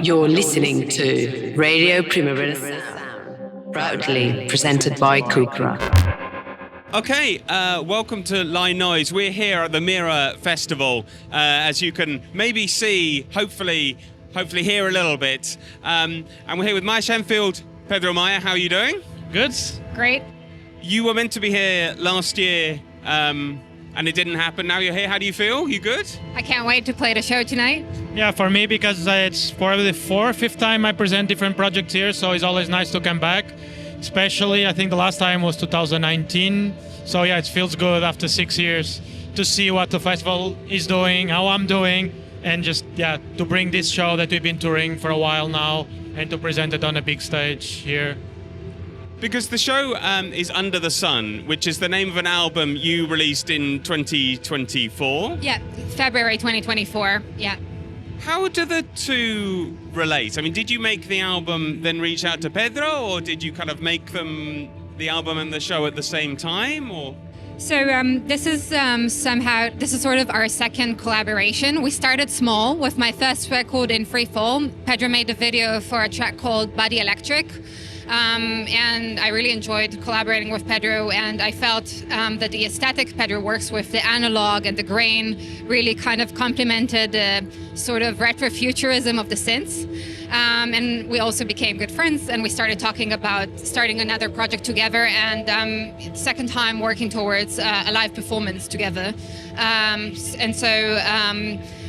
You're listening to Radio Primavera Sound, proudly presented by CUPRA. Okay, welcome to Line Noise. We're here at the Mira Festival, as you can maybe see, hopefully hear a little bit. And we're here with Maya Shenfeld Pedro Maia. How are you doing? Good. Great. You were meant to be here last year, and it didn't happen. Now you're here. How do you feel? You good? I can't wait to play the show tonight. Yeah, for me, because it's probably the fifth time I present different projects here, so it's always nice to come back. Especially, I think the last time was 2019. So yeah, it feels good after 6 years to see what the festival is doing, how I'm doing, and just, to bring this show that we've been touring for a while now and to present it on a big stage here. Because the show is Under the Sun, which is the name of an album you released in 2024. Yeah, February 2024, yeah. How do the two relate? I mean, did you make the album, then reach out to Pedro, or did you kind of make the album and the show at the same time, or? So this is sort of our second collaboration. We started small with my first record in Freefall. Pedro made a video for a track called Body Electric. And I really enjoyed collaborating with Pedro, and I felt that the aesthetic Pedro works with, the analog and the grain, really kind of complemented the sort of retrofuturism of the synths. And we also became good friends, and we started talking about starting another project together, and second time working towards a live performance together. And so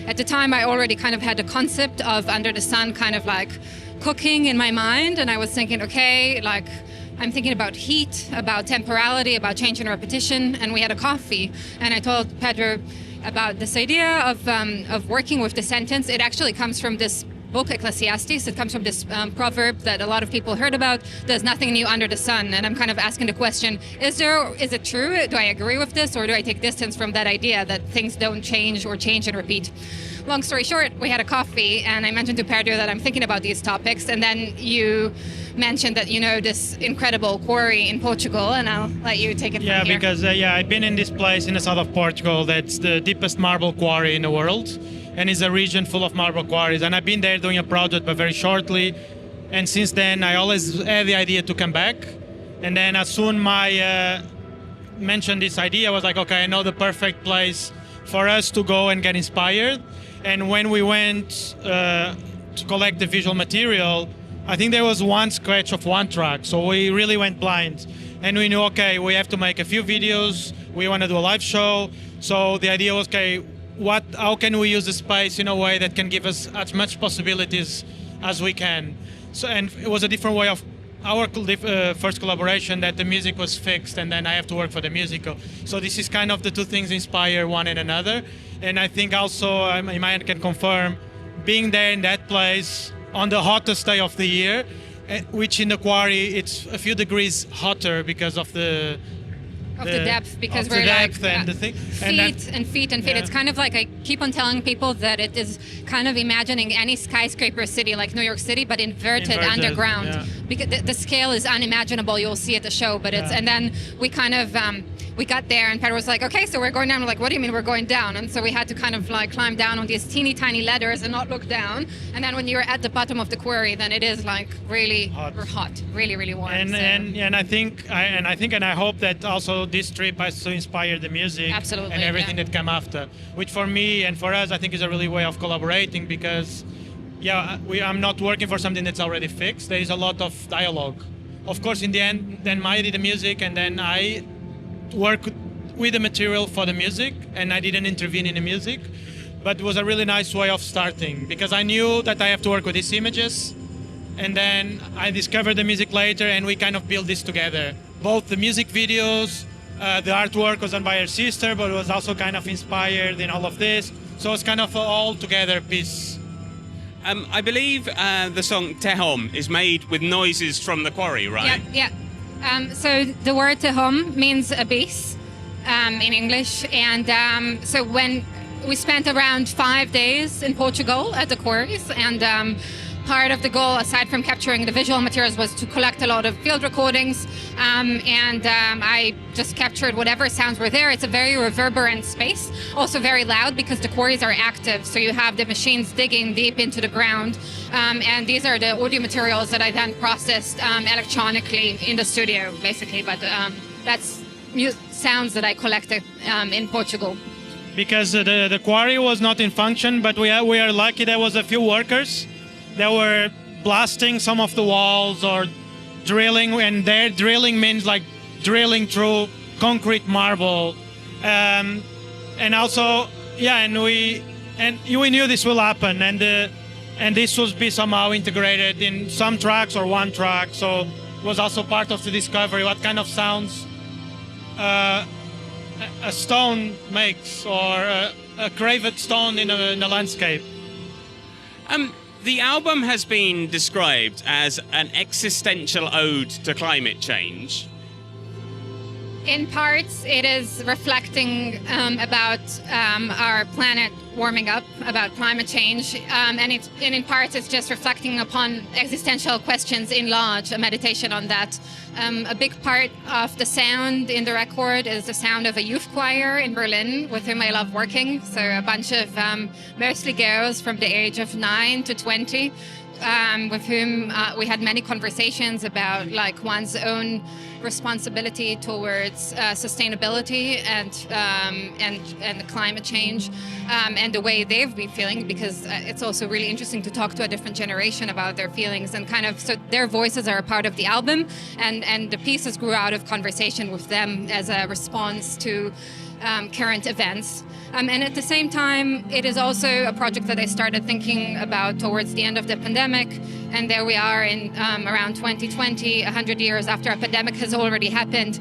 at the time I already kind of had the concept of Under the Sun kind of like cooking in my mind, and I was thinking, okay, like I'm thinking about heat, about temporality, about change and repetition, and we had a coffee, and I told Pedro about this idea of working with the sentence. It actually comes from this book Ecclesiastes. It comes from this proverb that a lot of people heard about: there's nothing new under the sun. And I'm kind of asking the question, is it true? Do I agree with this, or do I take distance from that idea that things don't change or change and repeat? Long story short, we had a coffee, and I mentioned to Pedro that I'm thinking about these topics, and then you mentioned that you know this incredible quarry in Portugal, and I'll let you take it from here. Yeah, because I've been in this place in the south of Portugal that's the deepest marble quarry in the world, and it's a region full of marble quarries, and I've been there doing a project, but very shortly, and since then I always had the idea to come back, and then as soon Maya mentioned this idea, I was like, okay, I know the perfect place for us to go and get inspired. And when we went to collect the visual material, I think there was one scratch of one track, so we really went blind. And we knew, okay, we have to make a few videos, we want to do a live show, so the idea was, okay, how can we use the space in a way that can give us as much possibilities as we can? So, and it was a different way of our first collaboration, that the music was fixed and then I have to work for the musical. So this is kind of the two things inspire one and another. And I think also, Maya can confirm, being there in that place on the hottest day of the year, which in the quarry it's a few degrees hotter because of the depth, because we're depth like and the thing. feet. Yeah. It's kind of like, I keep on telling people that it is kind of imagining any skyscraper city like New York City, but inverted underground. Yeah. Because the scale is unimaginable. You'll see at the show, but it's and then we kind of we got there, and Pedro was like, okay, so we're going down. We're like, what do you mean we're going down? And so we had to kind of like climb down on these teeny tiny ladders and not look down. And then when you're at the bottom of the quarry, then it is like really hot, really, really warm. And I think and I hope that also this trip has to inspire the music. Absolutely, and everything that come after, which for me and for us, I think is a really way of collaborating, because I'm not working for something that's already fixed. There is a lot of dialogue. Of course, in the end, then Maya did the music, and then I work with the material for the music, and I didn't intervene in the music, but it was a really nice way of starting, because I knew that I have to work with these images, and then I discovered the music later, and we kind of built this together. Both the music videos, the artwork was done by her sister, but it was also kind of inspired in all of this, so it's kind of an all together piece. I believe the song Tehom is made with noises from the quarry, right? Yeah. So the word tehom means abyss in English, and so when we spent around 5 days in Portugal at the quarries, and part of the goal, aside from capturing the visual materials, was to collect a lot of field recordings, and I just captured whatever sounds were there. It's a very reverberant space, also very loud because the quarries are active, so you have the machines digging deep into the ground, and these are the audio materials that I then processed electronically in the studio, basically, but that's sounds that I collected in Portugal. Because the quarry was not in function, but we are lucky there was a few workers that were blasting some of the walls or drilling, and their drilling means like drilling through concrete marble, and also and we knew this will happen, and this will be somehow integrated in some tracks or one track, so it was also part of the discovery what kind of sounds a stone makes, or a carved stone in a landscape. The album has been described as an existential ode to climate change. In parts, it is reflecting about our planet warming up, about climate change, and in parts it's just reflecting upon existential questions in large, a meditation on that. A big part of the sound in the record is the sound of a youth choir in Berlin with whom I love working. So a bunch of mostly girls from the age of 9 to 20, with whom we had many conversations about like one's own responsibility towards sustainability and climate change, and the way they've been feeling, because it's also really interesting to talk to a different generation about their feelings, and kind of so their voices are a part of the album, and the pieces grew out of conversation with them as a response to current events. And at the same time, it is also a project that I started thinking about towards the end of the pandemic. And there we are in around 2020, 100 years after a pandemic has already happened.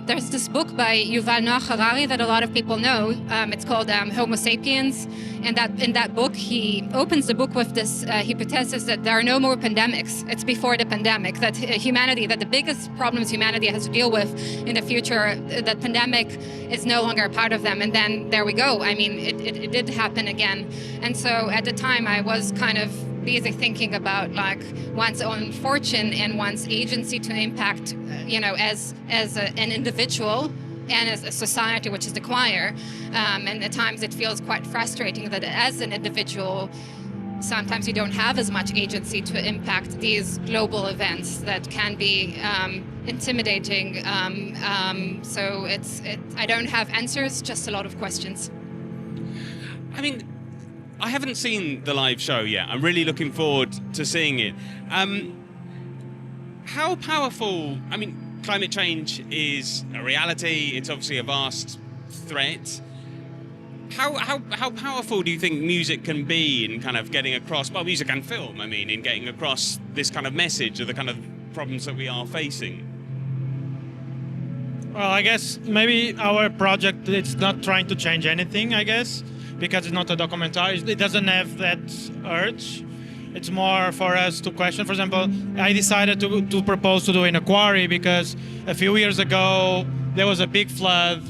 There's this book by Yuval Noah Harari that a lot of people know. It's called Homo Sapiens. And in that book, he opens the book with this hypothesis that there are no more pandemics. It's before the pandemic, that the biggest problems humanity has to deal with in the future, that pandemic is no longer a part of them. And then there we go. I mean, it did happen again. And so at the time, I was kind of busy thinking about like one's own fortune and one's agency to impact, as an individual and as a society, which is the choir. And at times it feels quite frustrating that as an individual, sometimes you don't have as much agency to impact these global events that can be intimidating. So I don't have answers, just a lot of questions. I mean, I haven't seen the live show yet. I'm really looking forward to seeing it. How powerful, climate change is a reality. It's obviously a vast threat. How powerful do you think music can be in kind of getting across, music and film, in getting across this kind of message of the kind of problems that we are facing? Well, I guess maybe our project, it's not trying to change anything, I guess, because it's not a documentary. It doesn't have that urge. It's more for us to question. For example, I decided to propose to do in a quarry because a few years ago there was a big flood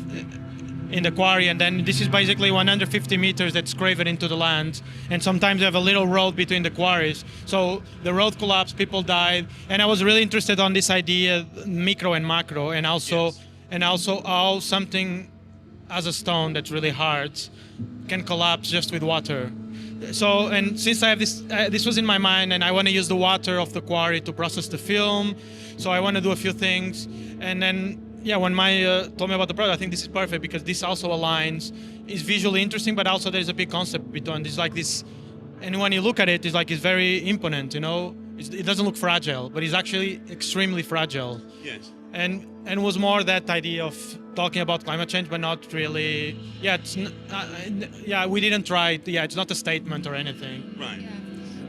in the quarry, and then this is basically 150 meters that's carved into the land, and sometimes you have a little road between the quarries. So the road collapsed, people died, and I was really interested on this idea, micro and macro, and also how something as a stone that's really hard can collapse just with water. So, and since I have this was in my mind, and I want to use the water of the quarry to process the film, so I want to do a few things. And then, when Maya told me about the project, I think this is perfect because this also aligns. It's visually interesting, but also there's a big concept between. It's like this, and when you look at it, it's very imponent. It doesn't look fragile, but it's actually extremely fragile. Yes. And it was more that idea of talking about climate change, but not really. We didn't try it. It's not a statement or anything. Right.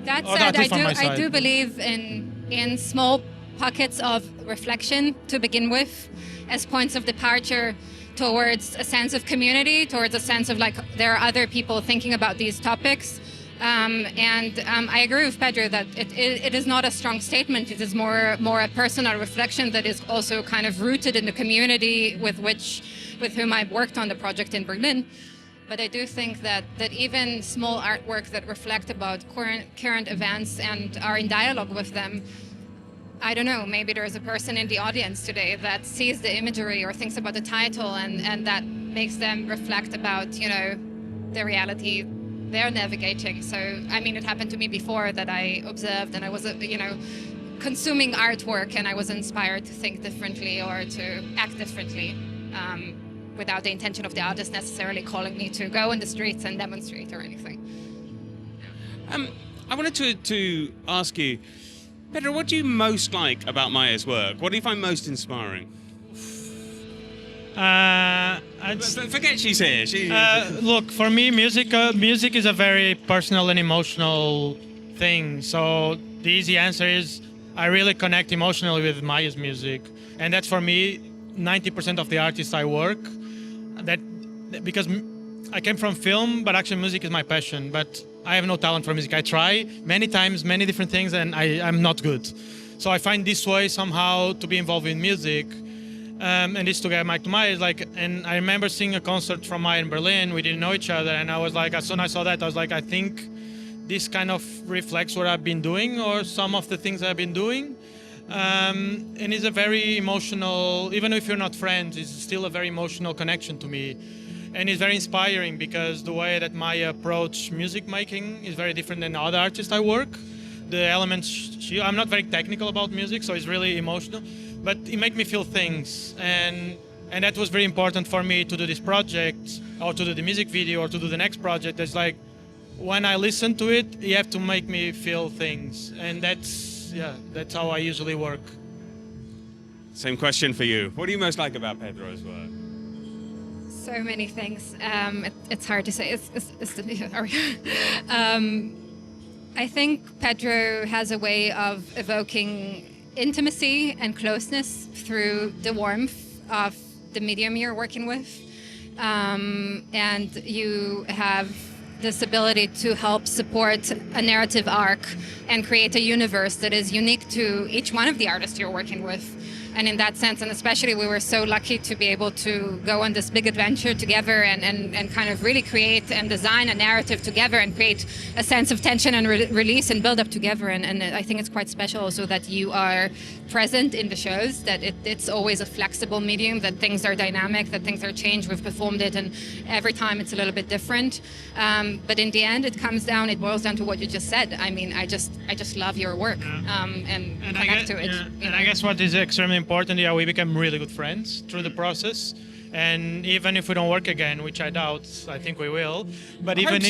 Yeah. That said, I do believe in small pockets of reflection to begin with, as points of departure towards a sense of community, towards a sense of like there are other people thinking about these topics. I agree with Pedro that it is not a strong statement. It is more a personal reflection that is also kind of rooted in the community with whom I've worked on the project in Berlin. But I do think that even small artwork that reflect about current events and are in dialogue with them, I don't know, maybe there's a person in the audience today that sees the imagery or thinks about the title and that makes them reflect about, the reality they're navigating. So, I mean, it happened to me before that I observed and I was, consuming artwork and I was inspired to think differently or to act differently without the intention of the artist necessarily calling me to go in the streets and demonstrate or anything. I wanted to ask you, Pedro, what do you most like about Maya's work? What do you find most inspiring? Forget she's here. Look, for me, music is a very personal and emotional thing. So the easy answer is I really connect emotionally with Maya's music, and that's for me 90% of the artists I work. Because I came from film, but actually music is my passion. But I have no talent for music. I try many times, many different things, and I'm not good. So I find this way somehow to be involved in music. And this together, Mike to Maya is like, and I remember seeing a concert from Maya in Berlin. We didn't know each other, and I was like, as soon as I saw that, I was like, I think this kind of reflects what I've been doing or some of the things I've been doing. And it's a very emotional, even if you're not friends, it's still a very emotional connection to me. And it's very inspiring because the way that Maya approaches music making is very different than other artists I work. The elements, I'm not very technical about music, so it's really emotional, but it makes me feel things. And that was very important for me to do this project or to do the music video or to do the next project. It's like, when I listen to it, you have to make me feel things. And that's how I usually work. Same question for you. What do you most like about Pedro's work? So many things. It's hard to say. I think Pedro has a way of evoking intimacy and closeness through the warmth of the medium you're working with. And you have this ability to help support a narrative arc and create a universe that is unique to each one of the artists you're working with. And in that sense, and especially we were so lucky to be able to go on this big adventure together and kind of really create and design a narrative together and create a sense of tension and release and build up together. And I think it's quite special also that you are present in the shows, that it's always a flexible medium, that things are dynamic, that things are changed. We've performed it and every time it's a little bit different. But in the end, it boils down to what you just said. I mean, I just love your work and connect to it. And I guess what is extremely important, we became really good friends through the process. And even if we don't work again, which I doubt, I think we will. But even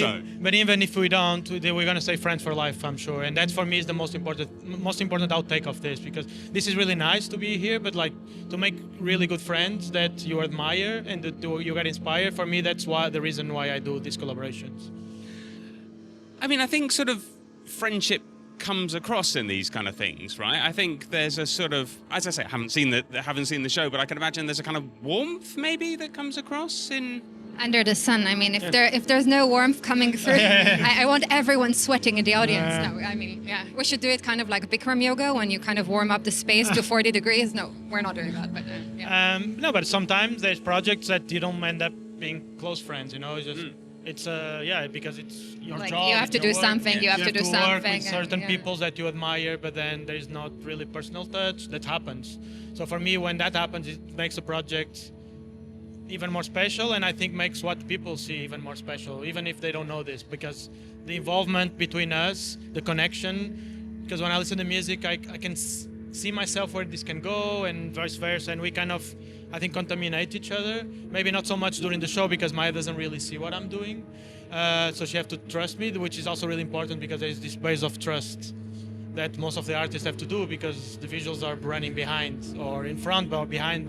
if we don't, we're going to stay friends for life, I'm sure. And that for me is the most important outtake of this, because this is really nice to be here, but like to make really good friends that you admire and that you get inspired. For me, that's the reason why I do these collaborations. I mean, I think sort of friendship comes across in these kind of things, right? I think there's a sort of, as I say, I haven't seen the show, but I can imagine there's a kind of warmth maybe that comes across in Under the Sun. I mean, if there's no warmth coming through, I want everyone sweating in the audience. No, I mean, we should do it kind of like Bikram yoga when you kind of warm up the space to 40 degrees. No, we're not doing that. But no, but sometimes there's projects that you don't end up being close friends. It's just. It's because it's your like job. You have to do something. You have to do something. Work with certain people that you admire, but then there's not really personal touch. That happens. So for me, when that happens, it makes a project even more special, and I think makes what people see even more special, even if they don't know this, because the involvement between us, the connection. Because when I listen to music, I can see myself where this can go, and vice versa, and we kind of, I think, contaminate each other. Maybe not so much during the show because Maya doesn't really see what I'm doing. So she has to trust me, which is also really important because there's this base of trust that most of the artists have to do because the visuals are running behind or in front or behind.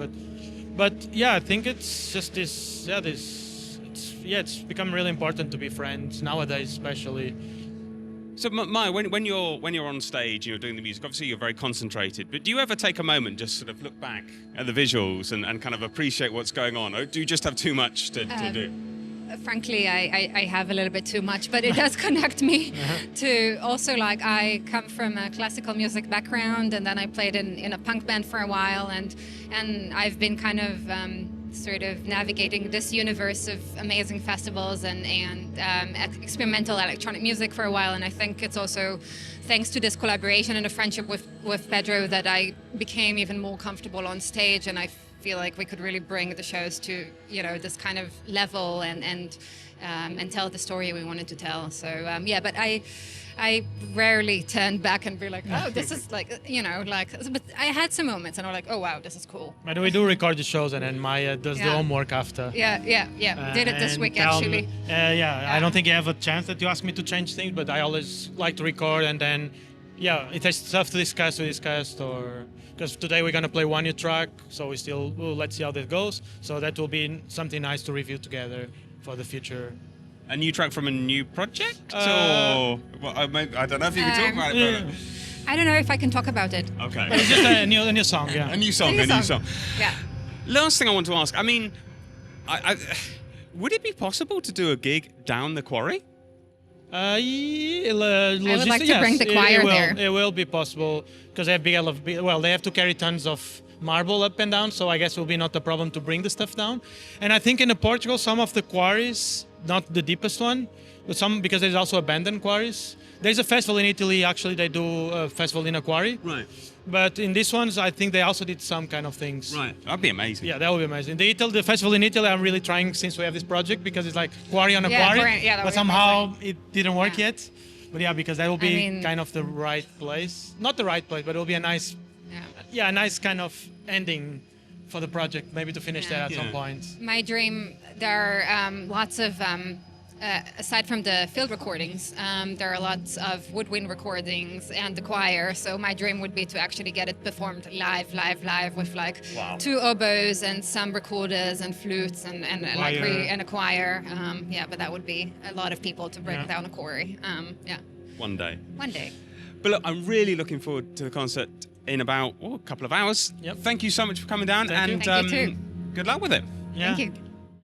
But I think it's just it's become really important to be friends nowadays, especially. So Maya, when you're on stage, you're doing the music, obviously you're very concentrated, but do you ever take a moment, just sort of look back at the visuals and kind of appreciate what's going on? Or do you just have too much to do? Frankly, I have a little bit too much, but it does connect me to also, like, I come from a classical music background, and then I played in a punk band for a while, and I've been kind of sort of navigating this universe of amazing festivals and experimental electronic music for a while. And I think it's also thanks to this collaboration and a friendship with Pedro that I became even more comfortable on stage, and I feel like we could really bring the shows to this kind of level and tell the story we wanted to tell. So but I rarely turned back and be like, oh, this is like, but I had some moments and I was like, oh, wow, this is cool. But we do record the shows and then Maya does the homework after. Yeah. Did it this week, actually. I don't think you have a chance that you ask me to change things, but I always like to record and then, if there's stuff to discuss, or because today we're going to play one new track, so let's see how that goes. So that will be something nice to review together for the future. A new track from a new project? Or I don't know if you can talk about it. But I don't know if I can talk about it. Okay. It's just a new song, yeah. A new song. Yeah. Last thing I want to ask, I mean, would it be possible to do a gig down the quarry? I would like to bring the choir there. It will be possible because they have they have to carry tons of marble up and down, so I guess it will be not a problem to bring the stuff down. And I think in Portugal, some of the quarries, not the deepest one, but some, because there's also abandoned quarries. There's a festival in Italy, actually, they do a festival in a quarry. Right. But in these ones, I think they also did some kind of things. Right, that'd be amazing. Yeah, that would be amazing. The festival in Italy, I'm really trying since we have this project, because it's like quarry on a quarry, but somehow it didn't work yet. But because that will be kind of the right place. Not the right place, but it will be a nice, a nice kind of ending for the project, maybe to finish that at some point. My dream, there are lots of, aside from the field recordings, there are lots of woodwind recordings and the choir. So my dream would be to actually get it performed live with like 2 oboes and some recorders and flutes and a choir. But that would be a lot of people to bring down a quarry. One day. But look, I'm really looking forward to the concert in about a couple of hours. Yep. Thank you so much for coming down. Thank you. Thank you too. Good luck with it. Yeah. Thank you.